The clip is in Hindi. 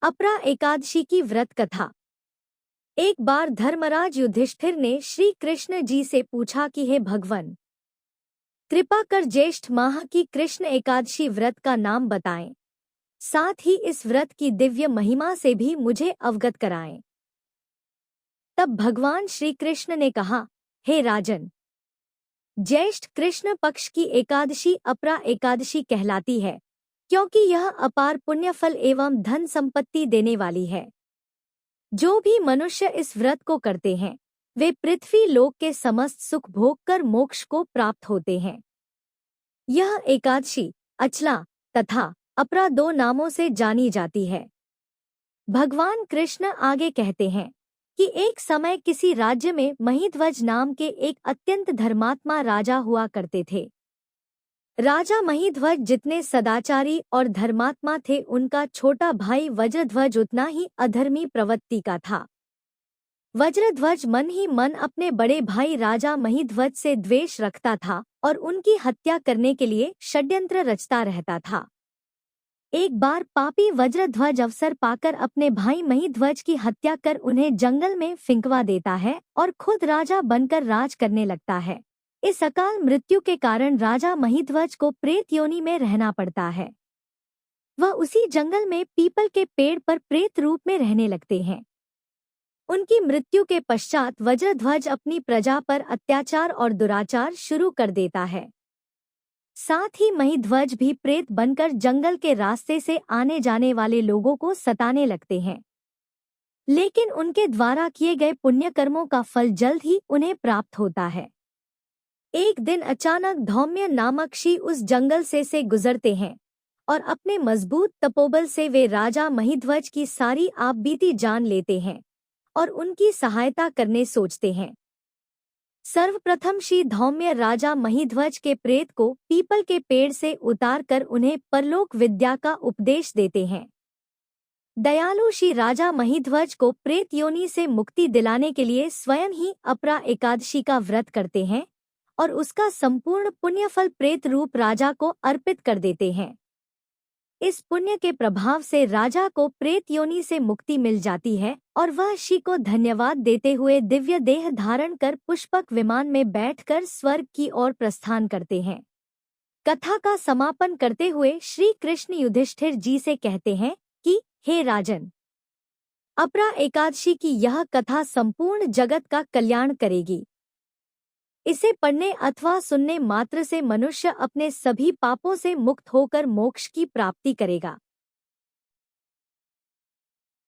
अपरा एकादशी की व्रत कथा। एक बार धर्मराज युधिष्ठिर ने श्री कृष्ण जी से पूछा कि हे भगवन, कृपा कर ज्येष्ठ माह की कृष्ण एकादशी व्रत का नाम बताएं, साथ ही इस व्रत की दिव्य महिमा से भी मुझे अवगत कराएं। तब भगवान श्री कृष्ण ने कहा, हे राजन, ज्येष्ठ कृष्ण पक्ष की एकादशी अपरा एकादशी कहलाती है, क्योंकि यह अपार पुण्यफल एवं धन संपत्ति देने वाली है। जो भी मनुष्य इस व्रत को करते हैं, वे पृथ्वी लोक के समस्त सुख भोग कर मोक्ष को प्राप्त होते हैं। यह एकादशी अचला तथा अपरा दो नामों से जानी जाती है। भगवान कृष्ण आगे कहते हैं कि एक समय किसी राज्य में महिध्वज नाम के एक अत्यंत धर्मात्मा राजा हुआ करते थे। राजा महिध्वज जितने सदाचारी और धर्मात्मा थे, उनका छोटा भाई वज्रध्वज उतना ही अधर्मी प्रवृत्ति का था। वज्रध्वज मन ही मन अपने बड़े भाई राजा महिध्वज से द्वेष रखता था और उनकी हत्या करने के लिए षड्यंत्र रचता रहता था। एक बार पापी वज्रध्वज अवसर पाकर अपने भाई महिध्वज की हत्या कर उन्हें जंगल में फिंकवा देता है और खुद राजा बनकर राज करने लगता है। इस अकाल मृत्यु के कारण राजा महिध्वज को प्रेत योनि में रहना पड़ता है। वह उसी जंगल में पीपल के पेड़ पर प्रेत रूप में रहने लगते हैं। उनकी मृत्यु के पश्चात वज्रध्वज अपनी प्रजा पर अत्याचार और दुराचार शुरू कर देता है। साथ ही महिध्वज भी प्रेत बनकर जंगल के रास्ते से आने जाने वाले लोगों को सताने लगते हैं। लेकिन उनके द्वारा किए गए पुण्य कर्मों का फल जल्द ही उन्हें प्राप्त होता है। एक दिन अचानक धौम्य नामक ऋषि उस जंगल से गुजरते हैं और अपने मजबूत तपोबल से वे राजा महिध्वज की सारी आपबीती जान लेते हैं और उनकी सहायता करने सोचते हैं। सर्वप्रथम श्री धौम्य राजा महिध्वज के प्रेत को पीपल के पेड़ से उतारकर उन्हें परलोक विद्या का उपदेश देते हैं। दयालु श्री राजा महिध्वज को प्रेत योनि से मुक्ति दिलाने के लिए स्वयं ही अपरा एकादशी का व्रत करते हैं और उसका संपूर्ण पुण्यफल प्रेत रूप राजा को अर्पित कर देते हैं। इस पुण्य के प्रभाव से राजा को प्रेत योनि से मुक्ति मिल जाती है और वह ऋषि को धन्यवाद देते हुए दिव्य देह धारण कर पुष्पक विमान में बैठकर स्वर्ग की ओर प्रस्थान करते हैं। कथा का समापन करते हुए श्री कृष्ण युधिष्ठिर जी से कहते हैं कि हे राजन, अपरा एकादशी की यह कथा संपूर्ण जगत का कल्याण करेगी। इसे पढ़ने अथवा सुनने मात्र से मनुष्य अपने सभी पापों से मुक्त होकर मोक्ष की प्राप्ति करेगा।